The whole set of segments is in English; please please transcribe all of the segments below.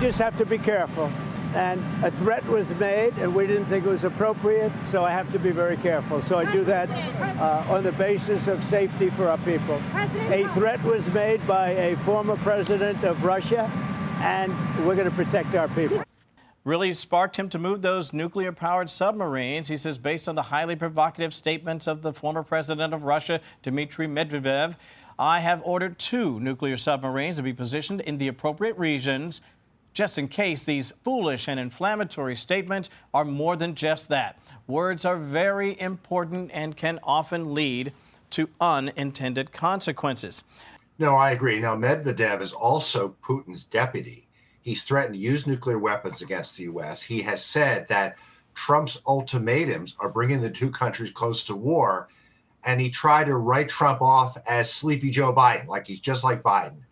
just have to be careful. And a threat was made, and we didn't think it was appropriate, so I have to be very careful. So I do that on the basis of safety for our people. A threat was made by a former president of Russia, and we're going to protect our people. Really sparked him to move those nuclear-powered submarines. He says, based on the highly provocative statements of the former president of Russia, Dmitry Medvedev, I have ordered 2 nuclear submarines to be positioned in the appropriate regions, just in case these foolish and inflammatory statements are more than just that. Words are very important and can often lead to unintended consequences. No, I agree. Now, Medvedev is also Putin's deputy. He's threatened to use nuclear weapons against the U.S. He has said that Trump's ultimatums are bringing the 2 countries close to war, and he tried to write Trump off as Sleepy Joe Biden, like he's just like Biden.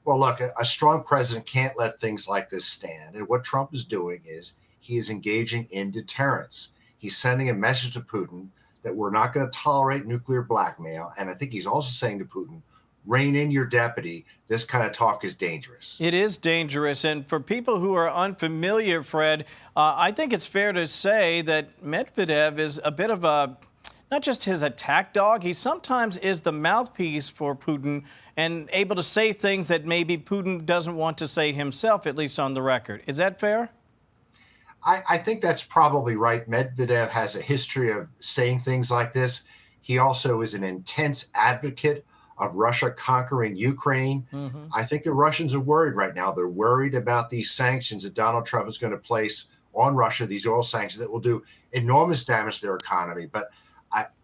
Well, look, a strong president can't let things like this stand. And what Trump is doing is he is engaging in deterrence. He's sending a message to Putin that we're not going to tolerate nuclear blackmail. And I think he's also saying to Putin, rein in your deputy. This kind of talk is dangerous. It is dangerous. And for people who are unfamiliar, Fred, I think it's fair to say that Medvedev is a bit of a, not just his attack dog, he sometimes is the mouthpiece for Putin and able to say things that maybe Putin doesn't want to say himself, at least on the record. Is that fair? I think that's probably right. Medvedev has a history of saying things like this. He also is an intense advocate of Russia conquering Ukraine. I think the Russians are worried right now. They're worried about these sanctions that Donald Trump is going to place on Russia, these oil sanctions that will do enormous damage to their economy. But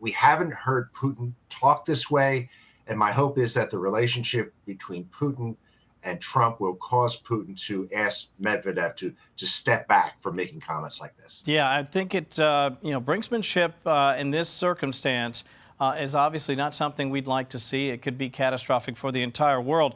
we haven't heard Putin talk this way. And my hope is that the relationship between Putin and Trump will cause Putin to ask Medvedev to step back from making comments like this. Yeah, I think it, brinksmanship in this circumstance is obviously not something we'd like to see. It could be catastrophic for the entire world.